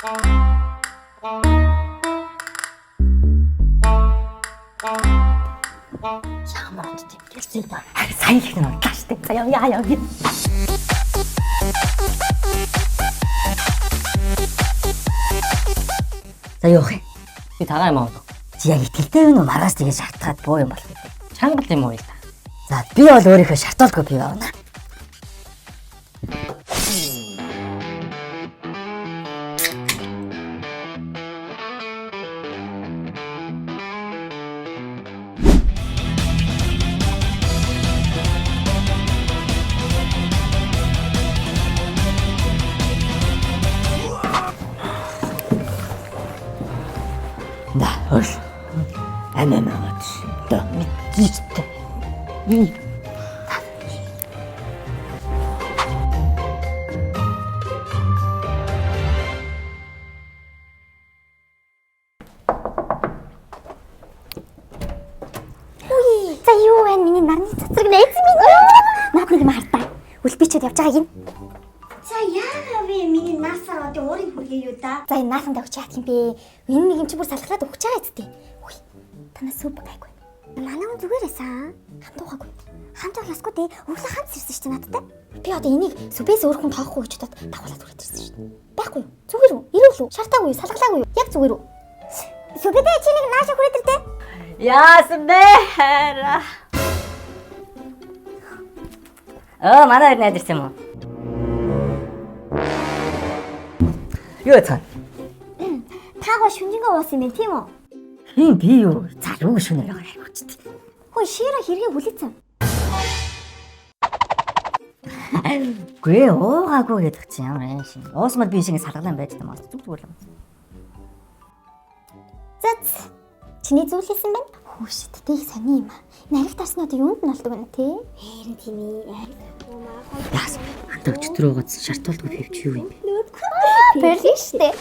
Ямар ч тийм сайн их нэг тааштай. За яа. За юу вэ? Би тагаа юм аа. Чи яг итгэлтэй вэ нүү маргааш тэгээ шартгаад буу юм болох гэдэг. Чангал юм уу л да. За би бол өөрийнхөө шартуулгүй бий байна. Да, ой. Амамаач. Да, мэдчихтэй. За юу вэ? Миний нарны цацраг найз минь. Наад нэг юм хартаа. Үлбичүүд явж байгаа юм. За яагаад вэ? Миний наасаар одоо уурын хүргээ юу да? За энэ наасанд өгч яах юм бэ? Энэ нэг юм чи бүр салхраад өгч байгаа зү. Үгүй. Танаас сүп гайгүй. Манай хүн зүгээр эсэн. Хамт уугаагүй. Хамт уулаасгүй дээ. Өглөө хамт ирсэн шүү дээ надтай. Би одоо энийг сүпээс өөр хүн тоохгүй гэж бодоод дагуулаад үрээд ирсэн шүү дээ. Байхгүй юу? Зүгээр үү? Ирүүл үү? Шартаагүй юу? Салгалаагүй юу? Яг зүгээр үү? Сүпэдээ чи нэг нааша хүрээд ирдэ. Яасан бэ? Манай найз ирсэн юм уу? Юу цаа? Таагаа шүнжингээ уусан юм тийм үү? Хин би юу? За юу шүнээр хайгуучт. Хөөе шира хэрэгээ хүлээсэн. Гүй уугаагүй гэдэг чинь ямар юм шиг. Уусмал би шиг салгалаа байж байгаа юм. Зүгээр л. Зац. Чиний зүйлсэн байна. Хүүшид тийг сони юм аа. Нариг тарснууд юунд нь олдог вэ те? Харин тийм ээ. Яас. Хантаг өчтөр уугаад шартуулдгүй хэвч юу юм бэ? Бэрлээ штэ.